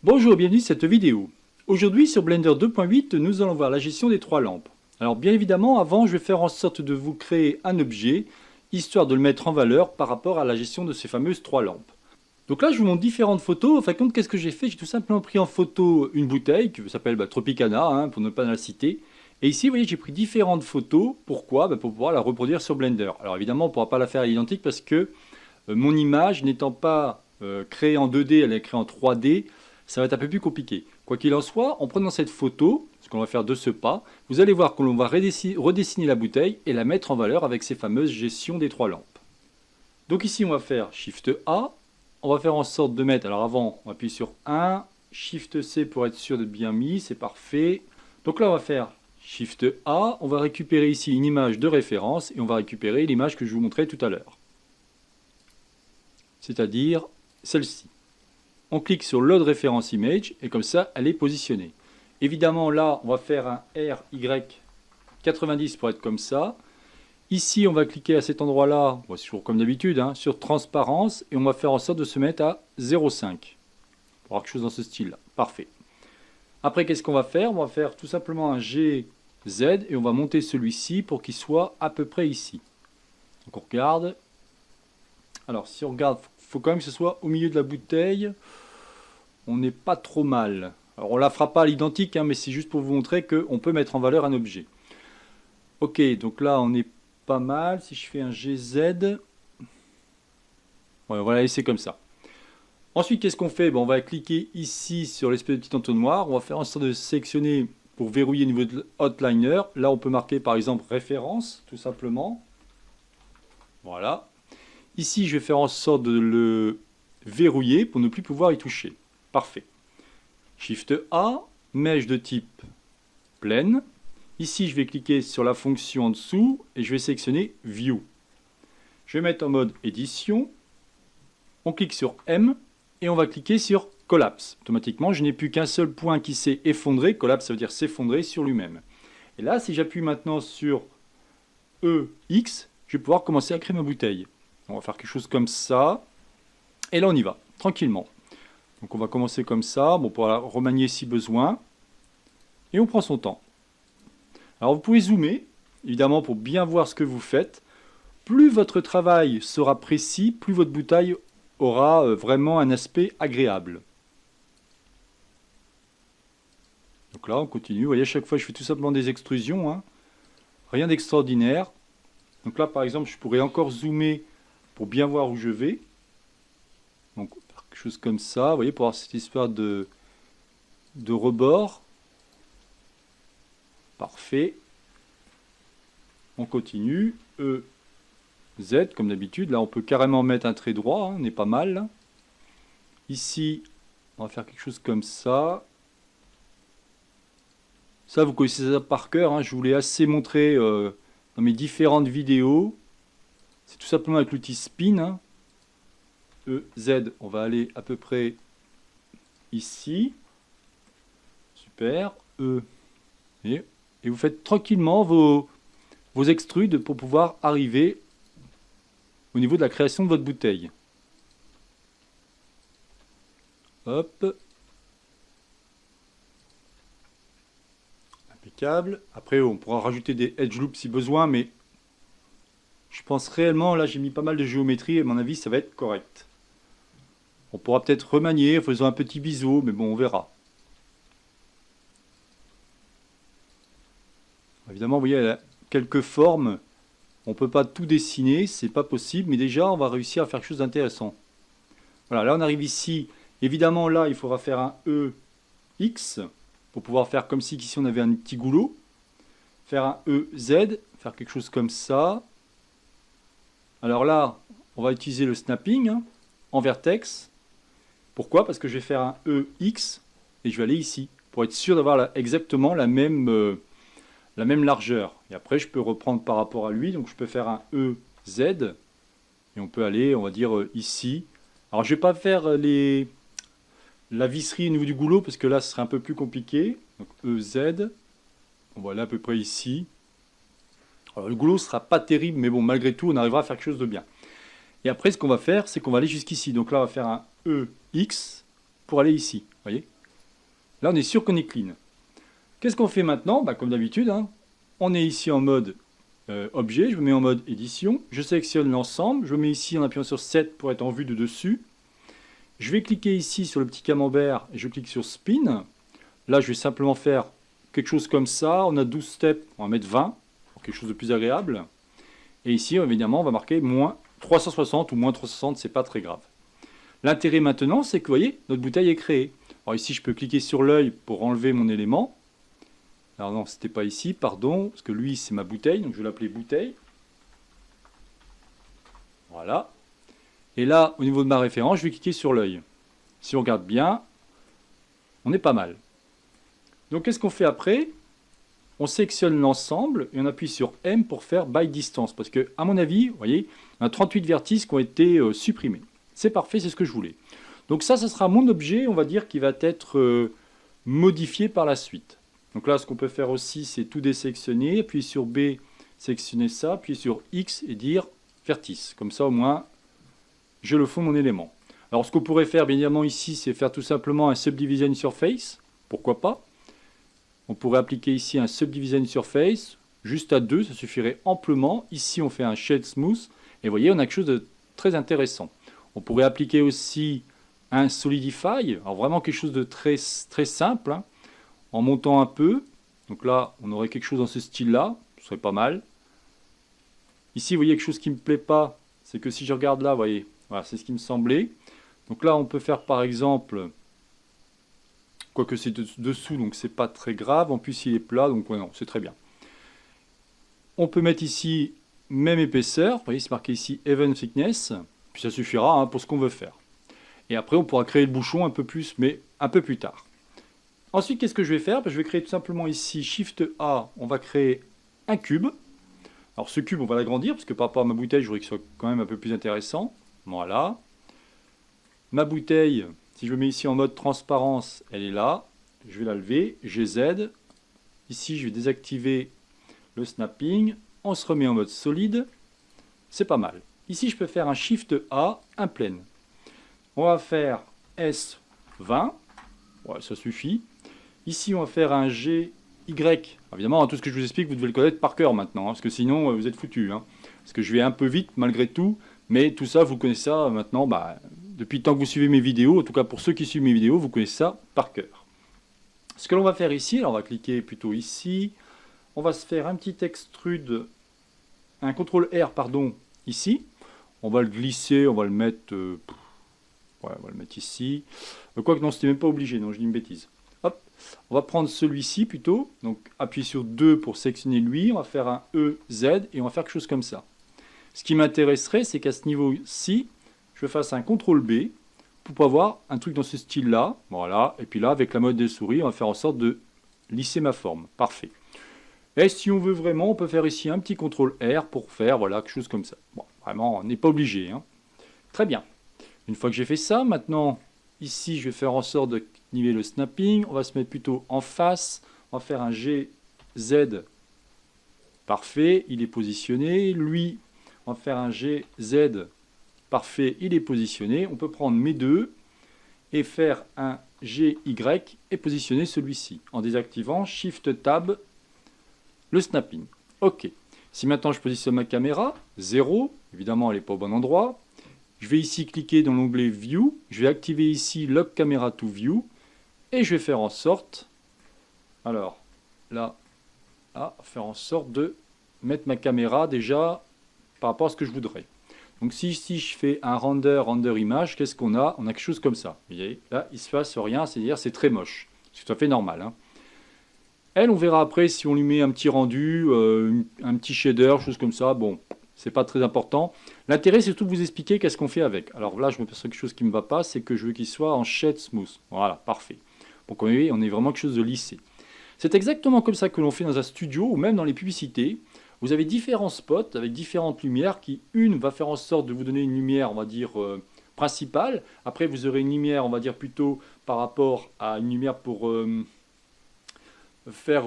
Bonjour, bienvenue sur cette vidéo. Aujourd'hui sur Blender 2.8, nous allons voir la gestion des trois lampes. Alors bien évidemment, avant je vais faire en sorte de vous créer un objet, histoire de le mettre en valeur par rapport à la gestion de ces fameuses trois lampes. Donc là je vous montre différentes photos. En fin de compte, qu'est-ce que j'ai fait? J'ai tout simplement pris en photo une bouteille qui s'appelle Tropicana, pour ne pas la citer. Et ici vous voyez j'ai pris différentes photos. Pourquoi? Pour pouvoir la reproduire sur Blender. Alors évidemment on ne pourra pas la faire à l'identique parce que mon image n'étant pas créée en 2D, elle est créée en 3D. Ça va être un peu plus compliqué. Quoi qu'il en soit, en prenant cette photo, ce qu'on va faire de ce pas, vous allez voir que l'on va redessiner la bouteille et la mettre en valeur avec ces fameuses gestions des trois lampes. Donc ici, on va faire Shift A. On va faire en sorte de mettre, alors avant, on appuie sur 1, Shift C pour être sûr d'être bien mis, c'est parfait. Donc là, on va faire Shift A. On va récupérer ici une image de référence et on va récupérer l'image que je vous montrais tout à l'heure. C'est-à-dire celle-ci. On clique sur Load Reference Image et comme ça, elle est positionnée. Évidemment, là, on va faire un RY90 pour être comme ça. Ici, on va cliquer à cet endroit-là, c'est toujours comme d'habitude, sur Transparence et on va faire en sorte de se mettre à 0,5. Pour avoir quelque chose dans ce style-là. Parfait. Après, qu'est-ce qu'on va faire? On va faire tout simplement un GZ et on va monter celui-ci pour qu'il soit à peu près ici. Donc on regarde. Alors, si on regarde, il faut quand même que ce soit au milieu de la bouteille. On n'est pas trop mal. Alors, on ne la fera pas à l'identique, mais c'est juste pour vous montrer qu'on peut mettre en valeur un objet. Ok, donc là, on est pas mal. Si je fais un GZ, on va la laisser comme ça. Ensuite, qu'est-ce qu'on fait? On va cliquer ici sur l'espèce de petit entonnoir. On va faire en sorte de sélectionner pour verrouiller au niveau de Outliner. Là, on peut marquer par exemple référence, tout simplement. Voilà. Ici, je vais faire en sorte de le verrouiller pour ne plus pouvoir y toucher. Parfait. Shift A, mèche de type pleine. Ici, je vais cliquer sur la fonction en dessous et je vais sélectionner View. Je vais mettre en mode édition. On clique sur M et on va cliquer sur Collapse. Automatiquement, je n'ai plus qu'un seul point qui s'est effondré. Collapse, ça veut dire s'effondrer sur lui-même. Et là, si j'appuie maintenant sur EX, je vais pouvoir commencer à créer ma bouteille. On va faire quelque chose comme ça. Et là, on y va, tranquillement. Donc on va commencer comme ça. On pourra remanier si besoin. Et on prend son temps. Alors vous pouvez zoomer, évidemment, pour bien voir ce que vous faites. Plus votre travail sera précis, plus votre bouteille aura vraiment un aspect agréable. Donc là, on continue. Vous voyez, à chaque fois, je fais tout simplement des extrusions. Rien d'extraordinaire. Donc là, par exemple, je pourrais encore zoomer pour bien voir où je vais. Donc, quelque chose comme ça, vous voyez, pour avoir cette histoire de rebord. Parfait. On continue. E, Z, comme d'habitude. Là, on peut carrément mettre un trait droit. On est pas mal. Là. Ici, on va faire quelque chose comme ça. Ça, vous connaissez ça par cœur. Je vous l'ai assez montré dans mes différentes vidéos. C'est tout simplement avec l'outil Spin. E, Z, on va aller à peu près ici. Super. E. Et vous faites tranquillement vos extrudes pour pouvoir arriver au niveau de la création de votre bouteille. Hop. Impeccable. Après, on pourra rajouter des edge loops si besoin, mais je pense réellement, là j'ai mis pas mal de géométrie et à mon avis ça va être correct. On pourra peut-être remanier en faisant un petit biseau, mais bon, on verra. Évidemment, vous voyez, elle a quelques formes. On ne peut pas tout dessiner, c'est pas possible, mais déjà on va réussir à faire quelque chose d'intéressant. Voilà, là on arrive ici. Évidemment, là il faudra faire un EX pour pouvoir faire comme si ici on avait un petit goulot. Faire un EZ, faire quelque chose comme ça. Alors là, on va utiliser le snapping en vertex. Pourquoi? Parce que je vais faire un EX et je vais aller ici pour être sûr d'avoir exactement la même largeur. Et après, je peux reprendre par rapport à lui. Donc, je peux faire un EZ et on peut aller, on va dire, ici. Alors, je ne vais pas faire la visserie au niveau du goulot parce que là, ce serait un peu plus compliqué. Donc, EZ. On va aller à peu près ici. Alors, le goulot ne sera pas terrible, mais bon, malgré tout, on arrivera à faire quelque chose de bien. Et après, ce qu'on va faire, c'est qu'on va aller jusqu'ici. Donc là, on va faire un EX pour aller ici. Vous voyez? Là, on est sûr qu'on est clean. Qu'est-ce qu'on fait maintenant? Bah, comme d'habitude, hein, on est ici en mode objet, je me mets en mode édition, je sélectionne l'ensemble, je me mets ici en appuyant sur 7 pour être en vue de dessus. Je vais cliquer ici sur le petit camembert et je clique sur spin. Là, je vais simplement faire quelque chose comme ça. On a 12 steps, on va mettre 20 pour quelque chose de plus agréable. Et ici, évidemment, on va marquer moins 360 ou moins 360, c'est pas très grave. L'intérêt maintenant, c'est que vous voyez, notre bouteille est créée. Alors ici, je peux cliquer sur l'œil pour enlever mon élément. Alors non, c'était pas ici, pardon, parce que lui, c'est ma bouteille, donc je vais l'appeler bouteille. Voilà. Et là, au niveau de ma référence, je vais cliquer sur l'œil. Si on regarde bien, on est pas mal. Donc qu'est-ce qu'on fait après? On sélectionne l'ensemble et on appuie sur M pour faire by distance. Parce que, à mon avis, vous voyez, on a 38 vertices qui ont été supprimés. C'est parfait, c'est ce que je voulais. Donc ça sera mon objet, on va dire, qui va être modifié par la suite. Donc là, ce qu'on peut faire aussi, c'est tout désélectionner, appuyer sur B, sélectionner ça, appuyer sur X et dire vertice. Comme ça, au moins, je le fous mon élément. Alors, ce qu'on pourrait faire, bien évidemment, ici, c'est faire tout simplement un Subdivision Surface. Pourquoi pas? On pourrait appliquer ici un Subdivision Surface, juste à 2, ça suffirait amplement. Ici, on fait un Shade Smooth, et vous voyez, on a quelque chose de très intéressant. On pourrait appliquer aussi un Solidify, alors vraiment quelque chose de très simple, hein, en montant un peu. Donc là, on aurait quelque chose dans ce style-là, ce serait pas mal. Ici, vous voyez, quelque chose qui ne me plaît pas, c'est que si je regarde là, vous voyez, voilà, c'est ce qui me semblait. Donc là, on peut faire par exemple, quoique c'est dessous, donc c'est pas très grave. En plus, il est plat, donc ouais, non, c'est très bien. On peut mettre ici même épaisseur. Vous voyez, c'est marqué ici Even Thickness. Puis ça suffira hein, pour ce qu'on veut faire. Et après, on pourra créer le bouchon un peu plus, mais un peu plus tard. Ensuite, qu'est-ce que je vais faire? Je vais créer tout simplement ici Shift A. On va créer un cube. Alors ce cube, on va l'agrandir, parce que par rapport à ma bouteille, je voudrais qu'il soit quand même un peu plus intéressant. Voilà. Ma bouteille, si je me mets ici en mode transparence, elle est là. Je vais la lever, GZ. Ici, je vais désactiver le snapping. On se remet en mode solide. C'est pas mal. Ici, je peux faire un Shift A, un plane. On va faire S20. Ouais, ça suffit. Ici, on va faire un GY. Évidemment, tout ce que je vous explique, vous devez le connaître par cœur maintenant, hein, parce que sinon, vous êtes foutus. Hein, parce que je vais un peu vite, malgré tout. Mais tout ça, vous connaissez ça maintenant, depuis le temps que vous suivez mes vidéos. En tout cas, pour ceux qui suivent mes vidéos, vous connaissez ça par cœur. Ce que l'on va faire ici, alors on va cliquer plutôt ici. On va se faire un petit extrude, un CTRL R, pardon, ici. On va le glisser, on va le mettre... ouais, on va le mettre ici. Quoique non, c'était même pas obligé, non, je dis une bêtise. Hop, on va prendre celui-ci plutôt. Donc, appuyer sur 2 pour sélectionner lui. On va faire un EZ et on va faire quelque chose comme ça. Ce qui m'intéresserait, c'est qu'à ce niveau-ci, je fasse un CTRL B pour avoir un truc dans ce style-là. Voilà, et puis là, avec la mode des souris, on va faire en sorte de lisser ma forme. Parfait. Et si on veut vraiment, on peut faire ici un petit CTRL R pour faire voilà, quelque chose comme ça. Bon, vraiment, on n'est pas obligé. Hein. Très bien. Une fois que j'ai fait ça, maintenant, ici, je vais faire en sorte de niveler le snapping. On va se mettre plutôt en face. On va faire un GZ. Parfait, il est positionné. Lui, on va faire un GZ. Parfait, il est positionné. On peut prendre mes deux et faire un GY et positionner celui-ci en désactivant Shift Tab le snapping. OK. Si maintenant je positionne ma caméra, 0, évidemment elle n'est pas au bon endroit. Je vais ici cliquer dans l'onglet View. Je vais activer ici Lock Camera to View. Et je vais faire en sorte, alors là, faire en sorte de mettre ma caméra déjà par rapport à ce que je voudrais. Donc si ici je fais un render image, qu'est-ce qu'on a? On a quelque chose comme ça. Vous voyez, là il ne se passe rien, c'est-à-dire c'est très moche. C'est tout à fait normal. Hein. Elle, on verra après si on lui met un petit rendu, un petit shader, chose comme ça. Bon, c'est pas très important. L'intérêt, c'est surtout de vous expliquer qu'est-ce qu'on fait avec. Alors là, je me perçois quelque chose qui ne me va pas, c'est que je veux qu'il soit en shade smooth. Voilà, parfait. Donc on est vraiment quelque chose de lissé. C'est exactement comme ça que l'on fait dans un studio ou même dans les publicités. Vous avez différents spots avec différentes lumières qui, une, va faire en sorte de vous donner une lumière, on va dire, principale. Après, vous aurez une lumière, on va dire, plutôt par rapport à une lumière pour faire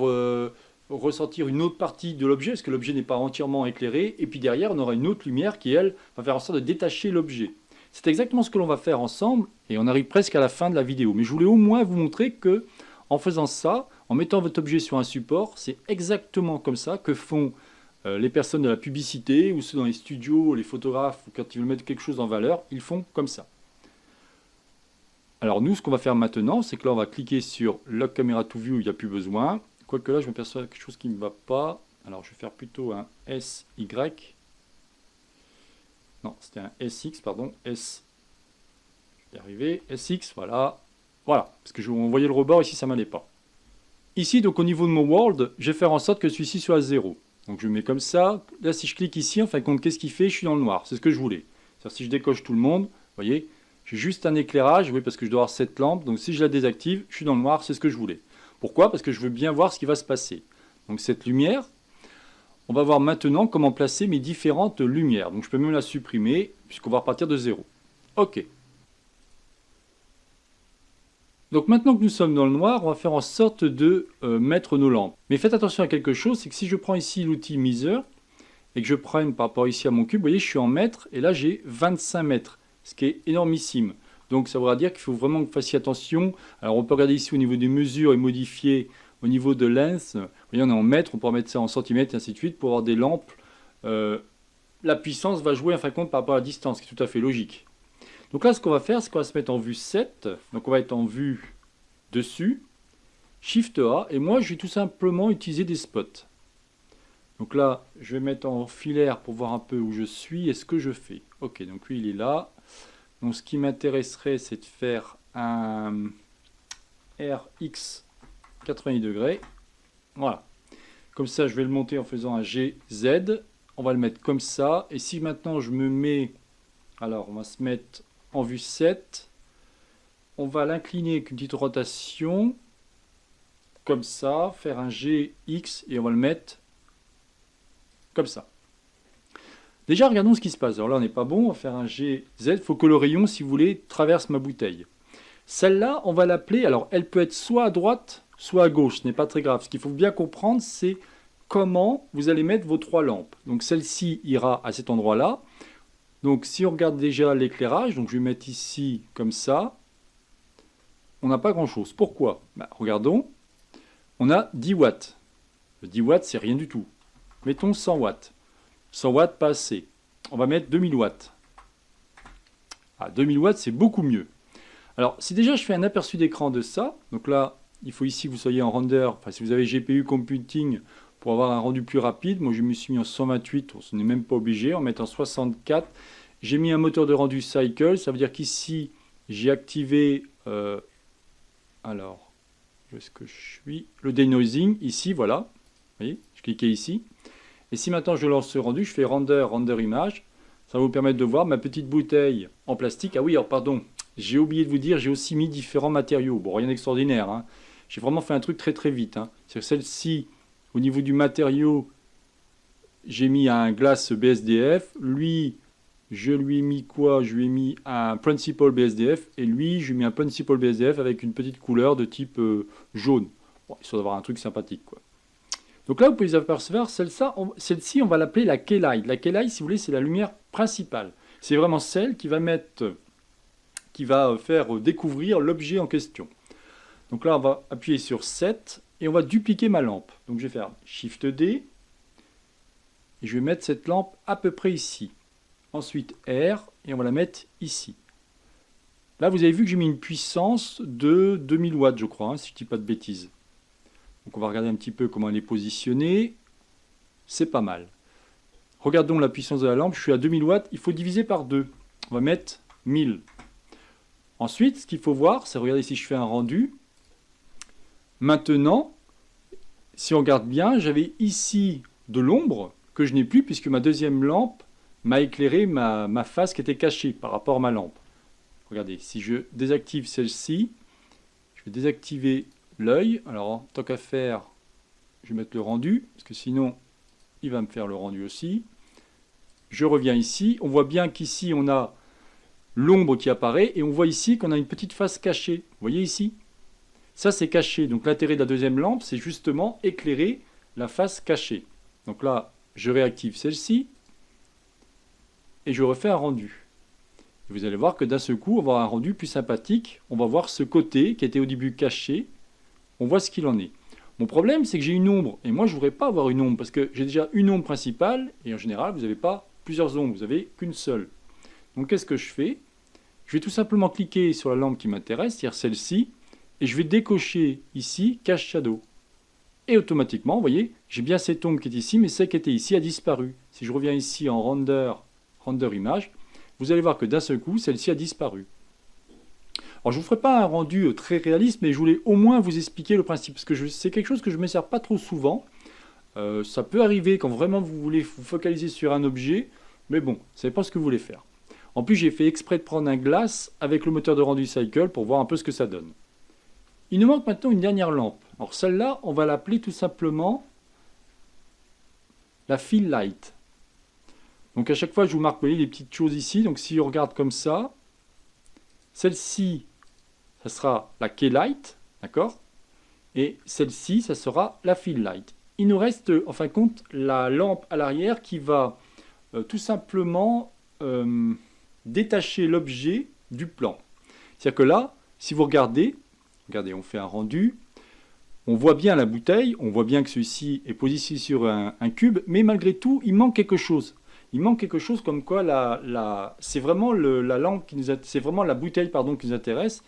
ressortir une autre partie de l'objet, parce que l'objet n'est pas entièrement éclairé. Et puis derrière, on aura une autre lumière qui, elle, va faire en sorte de détacher l'objet. C'est exactement ce que l'on va faire ensemble, et on arrive presque à la fin de la vidéo. Mais je voulais au moins vous montrer que, En faisant ça, en mettant votre objet sur un support, c'est exactement comme ça que font les personnes de la publicité ou ceux dans les studios, les photographes, quand ils veulent mettre quelque chose en valeur, ils font comme ça. Alors nous, ce qu'on va faire maintenant, c'est que là, on va cliquer sur Lock Camera to View, il n'y a plus besoin. Quoique là, je m'aperçois quelque chose qui ne va pas. Alors, je vais faire plutôt un SY. Non, c'était un SX, pardon. S. Je vais y arriver. SX, voilà. Voilà, parce que on voyait le rebord, ici, ça ne m'allait pas. Ici, donc au niveau de mon world, je vais faire en sorte que celui-ci soit à 0. Donc je mets comme ça. Là, si je clique ici, en fin de compte, qu'est-ce qu'il fait? Je suis dans le noir. C'est ce que je voulais. C'est-à-dire, si je décoche tout le monde, vous voyez, j'ai juste un éclairage, oui, parce que je dois avoir cette lampe. Donc si je la désactive, je suis dans le noir, c'est ce que je voulais. Pourquoi? Parce que je veux bien voir ce qui va se passer. Donc cette lumière, on va voir maintenant comment placer mes différentes lumières. Donc je peux même la supprimer, puisqu'on va repartir de 0. OK. Donc maintenant que nous sommes dans le noir, on va faire en sorte de mettre nos lampes. Mais faites attention à quelque chose, c'est que si je prends ici l'outil Measure, et que je prenne par rapport ici à mon cube, vous voyez, je suis en mètres, et là j'ai 25 mètres, ce qui est énormissime. Donc ça voudra dire qu'il faut vraiment que vous fassiez attention. Alors on peut regarder ici au niveau des mesures et modifier au niveau de lens. Vous voyez, on est en mètres, on peut remettre ça en centimètres et ainsi de suite pour avoir des lampes. La puissance va jouer en fin de compte par rapport à la distance, ce qui est tout à fait logique. Donc là, ce qu'on va faire, c'est qu'on va se mettre en vue 7. Donc on va être en vue dessus, Shift A, et moi je vais tout simplement utiliser des spots. Donc là, je vais mettre en filaire pour voir un peu où je suis et ce que je fais. Ok, donc lui il est là. Donc ce qui m'intéresserait, c'est de faire un RX 90 degrés. Voilà. Comme ça, je vais le monter en faisant un GZ. On va le mettre comme ça. Et si maintenant je me mets... Alors, on va se mettre en vue 7. On va l'incliner avec une petite rotation. Comme ça. Faire un GX et on va le mettre comme ça. Déjà, regardons ce qui se passe. Alors là, on n'est pas bon. On va faire un GZ. Il faut que le rayon, si vous voulez, traverse ma bouteille. Celle-là, on va l'appeler... Alors, elle peut être soit à droite, soit à gauche. Ce n'est pas très grave. Ce qu'il faut bien comprendre, c'est comment vous allez mettre vos 3 lampes. Donc, celle-ci ira à cet endroit-là. Donc, si on regarde déjà l'éclairage, donc je vais mettre ici comme ça. On n'a pas grand-chose. Pourquoi? Regardons. On a 10 watts. Le 10 watts, c'est rien du tout. Mettons 100 watts. 100 watts, pas assez. On va mettre 2000 watts. 2000 watts, c'est beaucoup mieux. Alors, si déjà je fais un aperçu d'écran de ça, donc là, il faut ici que vous soyez en render, enfin si vous avez GPU Computing pour avoir un rendu plus rapide, moi je me suis mis en 128, ce n'est même pas obligé, on met en 64. J'ai mis un moteur de rendu Cycle, ça veut dire qu'ici, j'ai activé, alors, où est-ce que je suis? Le denoising, ici, voilà, vous voyez, je cliquais ici. Et si maintenant je lance ce rendu, je fais render image, ça va vous permettre de voir ma petite bouteille en plastique. Ah oui, alors pardon, j'ai oublié de vous dire, j'ai aussi mis différents matériaux. Bon, rien d'extraordinaire, hein. J'ai vraiment fait un truc très très vite, hein. C'est que celle-ci, au niveau du matériau, j'ai mis un glace BSDF. Lui, je lui ai mis quoi? Je lui ai mis un Principal BSDF. Et lui, je lui ai mis un Principal BSDF avec une petite couleur de type jaune. Bon, histoire d'avoir un truc sympathique, quoi. Donc là, vous pouvez apercevoir, celle-ci, on va l'appeler la Keylight. La Keylight, si vous voulez, c'est la lumière principale. C'est vraiment celle qui va faire découvrir l'objet en question. Donc là, on va appuyer sur 7 et on va dupliquer ma lampe. Donc je vais faire Shift D et je vais mettre cette lampe à peu près ici. Ensuite R et on va la mettre ici. Là, vous avez vu que j'ai mis une puissance de 2000 watts, je crois, hein, si je ne dis pas de bêtises. Donc on va regarder un petit peu comment elle est positionnée. C'est pas mal. Regardons la puissance de la lampe. Je suis à 2000 watts. Il faut diviser par 2. On va mettre 1000. Ensuite, ce qu'il faut voir, c'est regarder si je fais un rendu. Maintenant, si on regarde bien, j'avais ici de l'ombre que je n'ai plus puisque ma deuxième lampe m'a éclairé ma face qui était cachée par rapport à ma lampe. Regardez, si je désactive celle-ci, je vais désactiver l'œil. Alors, tant qu'à faire, je vais mettre le rendu, parce que sinon, il va me faire le rendu aussi. Je reviens ici. On voit bien qu'ici, on a l'ombre qui apparaît, et on voit ici qu'on a une petite face cachée. Vous voyez ici? Ça, c'est caché. Donc, l'intérêt de la deuxième lampe, c'est justement éclairer la face cachée. Donc là, je réactive celle-ci, et je refais un rendu. Et vous allez voir que d'un seul coup, on va avoir un rendu plus sympathique. On va voir ce côté qui était au début caché. on voit ce qu'il en est. Mon problème, c'est que j'ai une ombre, et moi je ne voudrais pas avoir une ombre, parce que j'ai déjà une ombre principale, et en général, vous n'avez pas plusieurs ombres, vous n'avez qu'une seule. Donc qu'est-ce que je fais? Je vais tout simplement cliquer sur la lampe qui m'intéresse, c'est-à-dire celle-ci, et je vais décocher ici Cache Shadow. Et automatiquement, vous voyez, j'ai bien cette ombre qui est ici, mais celle qui était ici a disparu. Si je reviens ici en Render Image, vous allez voir que d'un seul coup, celle-ci a disparu. Alors je ne vous ferai pas un rendu très réaliste, mais je voulais au moins vous expliquer le principe, parce que c'est quelque chose que je ne me sers pas trop souvent. Ça peut arriver quand vraiment vous voulez vous focaliser sur un objet, mais bon, ça n'est pas ce que vous voulez faire. En plus, j'ai fait exprès de prendre un glace avec le moteur de rendu Cycle pour voir un peu ce que ça donne. Il nous manque maintenant une dernière lampe. Alors celle-là, on va l'appeler tout simplement la Fill Light. Donc à chaque fois, je vous marque, vous voyez, les petites choses ici. Donc si on regarde comme ça, celle-ci, ça sera la Key Light, d'accord? Et celle-ci, ça sera la Fill Light. Il nous reste, en fin de compte, la lampe à l'arrière qui va tout simplement détacher l'objet du plan. C'est-à-dire que là, si vous regardez, on fait un rendu, on voit bien la bouteille, on voit bien que celui-ci est positionné sur un cube, mais malgré tout, il manque quelque chose. Il manque quelque chose comme quoi c'est vraiment la lampe c'est vraiment la bouteille pardon, qui nous intéresse.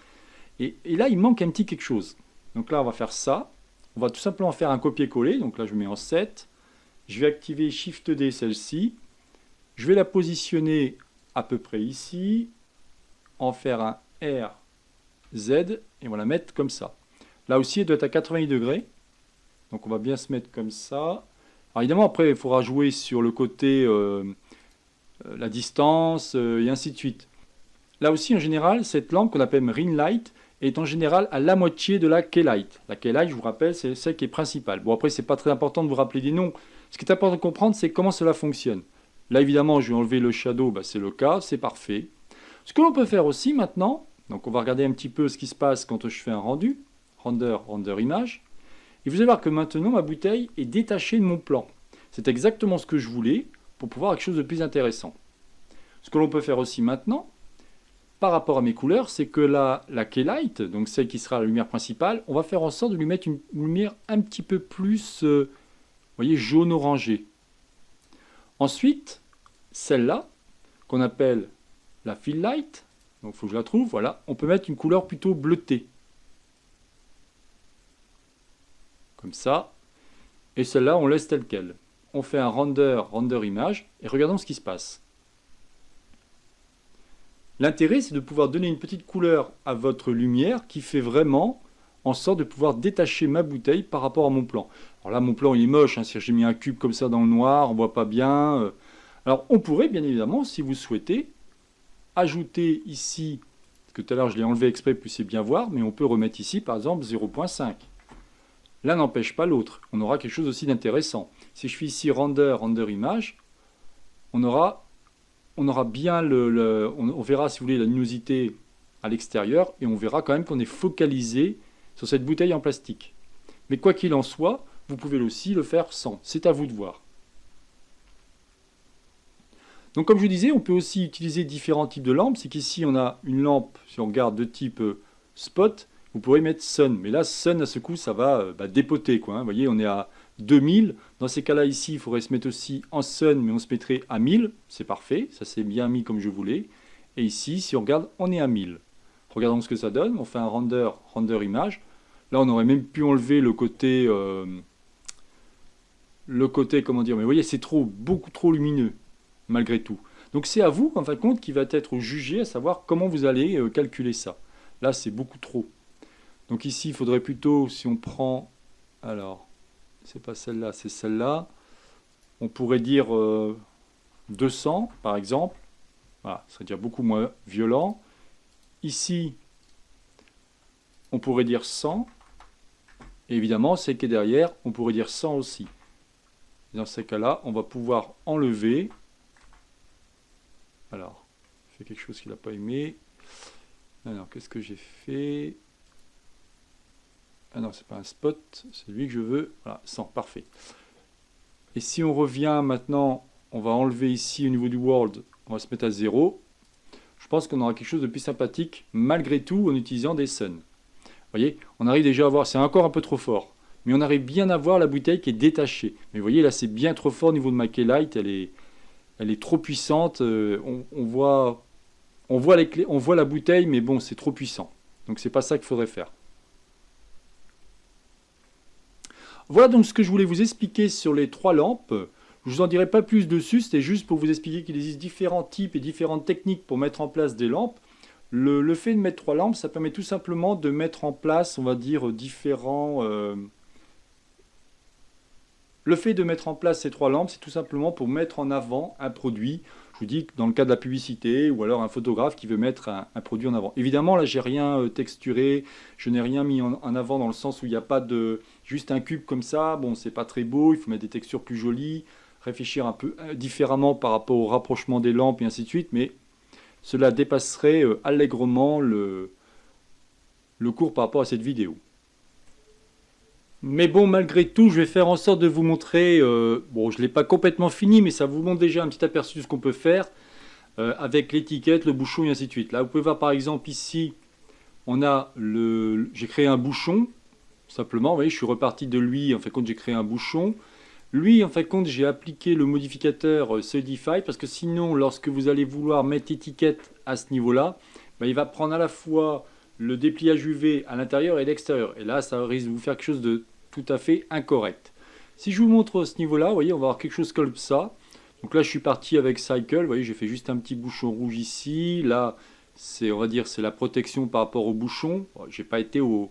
Et là, il manque un petit quelque chose. Donc là, on va faire ça. On va tout simplement faire un copier-coller. Donc là, je mets en 7. Je vais activer Shift D, celle-ci. Je vais la positionner à peu près ici. En faire un R, Z. Et on va la mettre comme ça. Là aussi, elle doit être à 90 degrés. Donc on va bien se mettre comme ça. Alors évidemment, après, il faudra jouer sur le côté, la distance, et ainsi de suite. Là aussi, en général, cette lampe qu'on appelle Ring Light est en général à la moitié de la Key Light. La Key Light, je vous rappelle, c'est celle qui est principale. Bon, après, c'est pas très important de vous rappeler des noms. Ce qui est important de comprendre, c'est comment cela fonctionne. Là, évidemment, je vais enlever le shadow, c'est le cas, c'est parfait. Ce que l'on peut faire aussi maintenant, donc on va regarder un petit peu ce qui se passe quand je fais un rendu, Render Image. Et vous allez voir que maintenant, ma bouteille est détachée de mon plan. C'est exactement ce que je voulais pour pouvoir avoir quelque chose de plus intéressant. Ce que l'on peut faire aussi maintenant, par rapport à mes couleurs, c'est que la Key Light, donc celle qui sera la lumière principale, on va faire en sorte de lui mettre une lumière un petit peu plus, vous voyez, jaune-orangé. Ensuite, celle-là, qu'on appelle la Fill Light, donc il faut que je la trouve, voilà, on peut mettre une couleur plutôt bleutée. Comme ça. Et celle-là, on laisse telle quelle. On fait un render image, et regardons ce qui se passe. L'intérêt, c'est de pouvoir donner une petite couleur à votre lumière qui fait vraiment en sorte de pouvoir détacher ma bouteille par rapport à mon plan. Alors là, mon plan, il est moche, hein, si j'ai mis un cube comme ça dans le noir, on ne voit pas bien. Alors, on pourrait, bien évidemment, si vous souhaitez, ajouter ici, parce que tout à l'heure, je l'ai enlevé exprès, plus c'est bien voir, mais on peut remettre ici, par exemple, 0.5. L'un n'empêche pas l'autre. On aura quelque chose aussi d'intéressant. Si je fais ici render image, on aura bien on verra, si vous voulez, la luminosité à l'extérieur, et on verra quand même qu'on est focalisé sur cette bouteille en plastique. Mais quoi qu'il en soit, vous pouvez aussi le faire sans. C'est à vous de voir. Donc comme je vous disais, on peut aussi utiliser différents types de lampes. C'est qu'ici, on a une lampe, si on regarde de type spot, vous pourrez mettre Sun. Mais là, Sun, à ce coup, ça va dépoter, quoi, hein. Vous voyez, on est à 2000. Dans ces cas-là, ici, il faudrait se mettre aussi en Sun, mais on se mettrait à 1000. C'est parfait, ça c'est bien mis comme je voulais. Et ici, si on regarde, on est à 1000. Regardons ce que ça donne. On fait un render image. Là, on aurait même pu enlever le côté, comment dire, mais vous voyez, c'est beaucoup trop lumineux, malgré tout. Donc c'est à vous, en fin de compte, qui va être jugé, à savoir comment vous allez calculer ça. Là, c'est beaucoup trop. Donc ici, il faudrait plutôt, si on prend, alors, c'est pas celle-là, c'est celle-là, on pourrait dire 200, par exemple. Voilà, ce serait déjà beaucoup moins violent. Ici, on pourrait dire 100. Et évidemment, celle qui est derrière, on pourrait dire 100 aussi. Dans ces cas-là, on va pouvoir enlever. Alors, je fais quelque chose qu'il n'a pas aimé. Alors, qu'est-ce que j'ai fait? Ah non, c'est pas un spot, c'est lui que je veux. Voilà, 100, parfait. Et si on revient maintenant, on va enlever ici au niveau du world, on va se mettre à 0. Je pense qu'on aura quelque chose de plus sympathique, malgré tout, en utilisant des suns. voyez, on arrive déjà à voir, c'est encore un peu trop fort, mais on arrive bien à voir la bouteille qui est détachée. Mais vous voyez, là, c'est bien trop fort au niveau de ma K-Lite, elle est trop puissante, on voit les clés, on voit la bouteille, mais bon, c'est trop puissant. Donc c'est pas ça qu'il faudrait faire. Voilà donc ce que je voulais vous expliquer sur les 3 lampes. Je vous en dirai pas plus dessus, c'était juste pour vous expliquer qu'il existe différents types et différentes techniques pour mettre en place des lampes. Le fait de mettre 3 lampes, ça permet tout simplement de mettre en place, on va dire, différents... Le fait de mettre en place ces 3 lampes, c'est tout simplement pour mettre en avant un produit. Je vous dis que dans le cas de la publicité, ou alors un photographe qui veut mettre un produit en avant. Évidemment, là, j'ai rien texturé, je n'ai rien mis en avant dans le sens où il n'y a pas de... Juste un cube comme ça, bon, c'est pas très beau, il faut mettre des textures plus jolies, réfléchir un peu différemment par rapport au rapprochement des lampes et ainsi de suite, mais cela dépasserait allègrement le cours par rapport à cette vidéo. Mais bon, malgré tout, je vais faire en sorte de vous montrer, bon, je ne l'ai pas complètement fini, mais ça vous montre déjà un petit aperçu de ce qu'on peut faire avec l'étiquette, le bouchon et ainsi de suite. Là, vous pouvez voir par exemple ici, j'ai créé un bouchon, simplement, vous voyez, je suis reparti de lui, en fin de compte, j'ai créé un bouchon. Lui, en fin de compte, j'ai appliqué le modificateur Solidify, parce que sinon, lorsque vous allez vouloir mettre l'étiquette à ce niveau-là, ben, il va prendre à la fois le dépliage UV à l'intérieur et l'extérieur. Et là, ça risque de vous faire quelque chose de tout à fait incorrect. Si je vous montre ce niveau-là, vous voyez, on va avoir quelque chose comme ça. Donc là, je suis parti avec Cycle. Vous voyez, j'ai fait juste un petit bouchon rouge ici. Là, on va dire, c'est la protection par rapport au bouchon. Bon, j'ai pas été au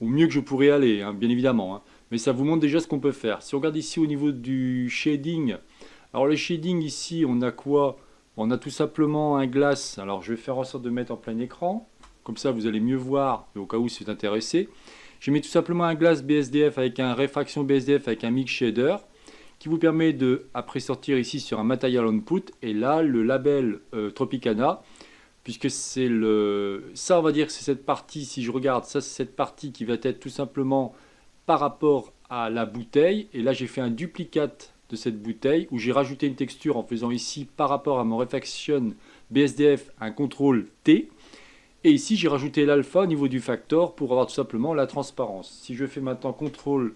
mieux que je pourrais aller, hein, bien évidemment. Hein. Mais ça vous montre déjà ce qu'on peut faire. Si on regarde ici au niveau du shading, alors le shading ici, on a quoi? On a tout simplement un glace. Alors je vais faire en sorte de mettre en plein écran. Comme ça, vous allez mieux voir, au cas où c'est intéressé. Je mets tout simplement un glace BSDF avec un réfraction BSDF avec un mix shader qui vous permet de, après sortir ici sur un Material Output, et là, le label Tropicana, puisque c'est ça, on va dire que c'est cette partie, si je regarde, ça c'est cette partie qui va être tout simplement par rapport à la bouteille. Et là, j'ai fait un duplicate de cette bouteille où j'ai rajouté une texture en faisant ici, par rapport à mon réfraction BSDF, un CTRL T. Et ici, j'ai rajouté l'alpha au niveau du factor pour avoir tout simplement la transparence. Si je fais maintenant CTRL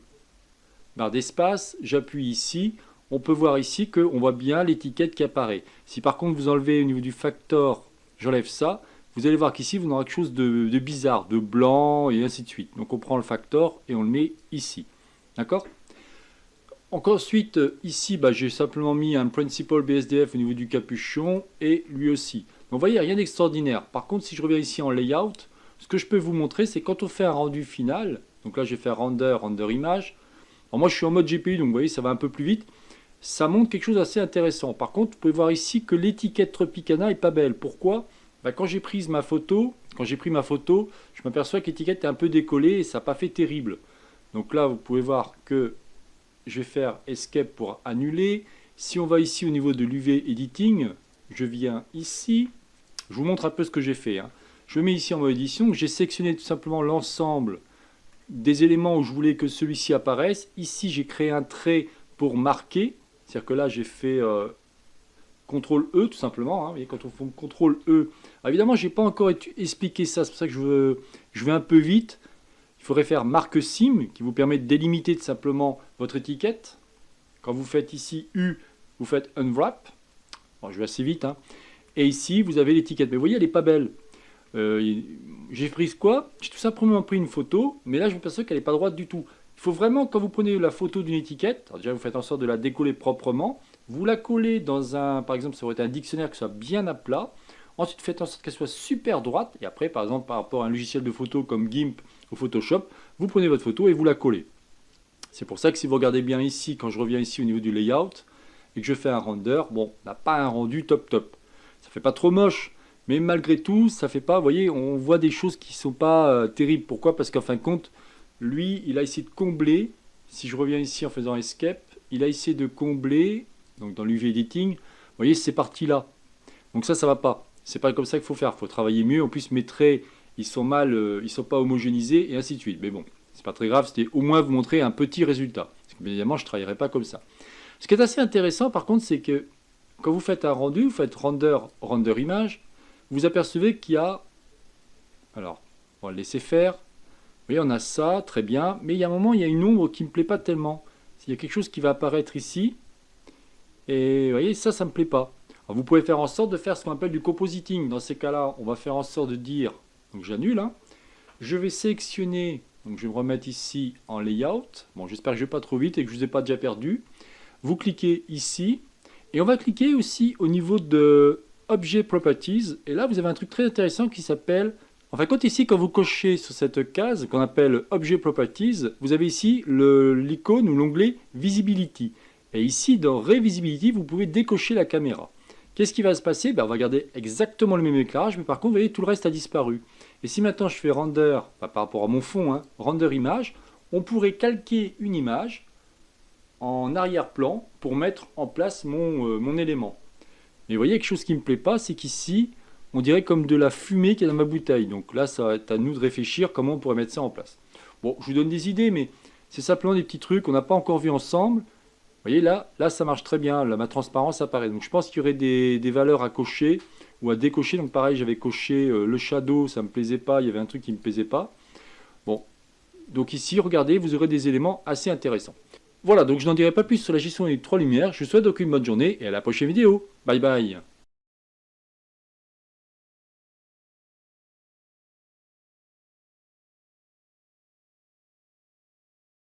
barre d'espace, j'appuie ici, on peut voir ici qu'on voit bien l'étiquette qui apparaît. Si par contre vous enlevez au niveau du factor, j'enlève ça, vous allez voir qu'ici vous aurez quelque chose de bizarre, de blanc et ainsi de suite. Donc on prend le factor et on le met ici. D'accord? Ensuite, ici, j'ai simplement mis un Principal BSDF au niveau du capuchon et lui aussi. Donc vous voyez, rien d'extraordinaire. Par contre, si je reviens ici en layout, ce que je peux vous montrer, c'est quand on fait un rendu final, donc là j'ai fait render image. Alors moi je suis en mode GPU, donc vous voyez, ça va un peu plus vite. Ça montre quelque chose d'assez intéressant. Par contre, vous pouvez voir ici que l'étiquette Tropicana est pas belle. Pourquoi? Quand j'ai pris ma photo, je m'aperçois que l'étiquette est un peu décollée et ça n'a pas fait terrible. Donc là, vous pouvez voir que je vais faire Escape pour annuler. Si on va ici au niveau de l'UV Editing, je viens ici. Je vous montre un peu ce que j'ai fait. Hein. Je mets ici en mode édition. J'ai sélectionné tout simplement l'ensemble des éléments où je voulais que celui-ci apparaisse. Ici, j'ai créé un trait pour marquer. C'est-à-dire que là, j'ai fait CTRL E tout simplement. Hein. Et quand on fait CTRL E, alors évidemment, je n'ai pas encore expliqué ça. C'est pour ça que je vais un peu vite. Il faudrait faire marque sim qui vous permet de délimiter tout simplement votre étiquette. Quand vous faites ici U, vous faites Unwrap. Bon, je vais assez vite. Hein. Et ici, vous avez l'étiquette. Mais vous voyez, elle n'est pas belle. J'ai pris quoi? J'ai tout simplement pris une photo, mais là, je m'aperçois qu'elle n'est pas droite du tout. Il faut vraiment, quand vous prenez la photo d'une étiquette, déjà, vous faites en sorte de la décoller proprement. Vous la collez dans par exemple, ça aurait été un dictionnaire qui soit bien à plat. Ensuite, faites en sorte qu'elle soit super droite. Et après, par exemple, par rapport à un logiciel de photo comme GIMP ou Photoshop, vous prenez votre photo et vous la collez. C'est pour ça que si vous regardez bien ici, quand je reviens ici au niveau du layout, et que je fais un render, bon, on n'a pas un rendu top. Ça fait pas trop moche, mais malgré tout, ça fait pas, vous voyez, on voit des choses qui sont pas terribles. Pourquoi? Parce qu'en fin de compte, lui, il a essayé de combler, si je reviens ici en faisant Escape, il a essayé de combler, donc dans l'UV Editing, vous voyez, ces parties-là. Donc ça va pas. C'est pas comme ça qu'il faut faire. Il faut travailler mieux. En plus, mes traits, ils sont pas homogénéisés et ainsi de suite. Mais bon, c'est pas très grave. C'était au moins vous montrer un petit résultat. Parce que, bien évidemment, je ne travaillerai pas comme ça. Ce qui est assez intéressant, par contre, c'est que quand vous faites un rendu, vous faites render image, vous apercevez qu'il y a, alors, on va le laisser faire. voyez, on a ça, très bien, mais il y a un moment, il y a une ombre qui ne me plaît pas tellement. Il y a quelque chose qui va apparaître ici, et vous voyez, ça ne me plaît pas. Alors, vous pouvez faire en sorte de faire ce qu'on appelle du compositing. Dans ces cas-là, on va faire en sorte de dire, donc j'annule, hein. Je vais sélectionner, donc je vais me remettre ici en layout. Bon, j'espère que je ne vais pas trop vite et que je ne vous ai pas déjà perdu. Vous cliquez ici, et on va cliquer aussi au niveau de Object Properties, et là vous avez un truc très intéressant qui s'appelle, enfin quand ici, quand vous cochez sur cette case qu'on appelle Object Properties, vous avez ici l'icône ou l'onglet Visibility. Et ici, dans Revisibility, vous pouvez décocher la caméra. Qu'est-ce qui va se passer? On va garder exactement le même éclairage, mais par contre, vous voyez, tout le reste a disparu. Et si maintenant je fais render, par rapport à mon fond, hein, render image, on pourrait calquer une image en arrière-plan pour mettre en place mon élément. Mais vous voyez, quelque chose qui ne me plaît pas, c'est qu'ici, on dirait comme de la fumée qui est dans ma bouteille. Donc là, ça va être à nous de réfléchir comment on pourrait mettre ça en place. Bon, je vous donne des idées, mais c'est simplement des petits trucs qu'on n'a pas encore vu ensemble. Vous voyez, là ça marche très bien, là, ma transparence apparaît. Donc je pense qu'il y aurait des valeurs à cocher ou à décocher. Donc pareil, j'avais coché le shadow, ça ne me plaisait pas, il y avait un truc qui ne me plaisait pas. Bon, donc ici, regardez, vous aurez des éléments assez intéressants. Voilà, donc je n'en dirai pas plus sur la gestion des trois lumières. Je vous souhaite donc une bonne journée et à la prochaine vidéo. Bye bye.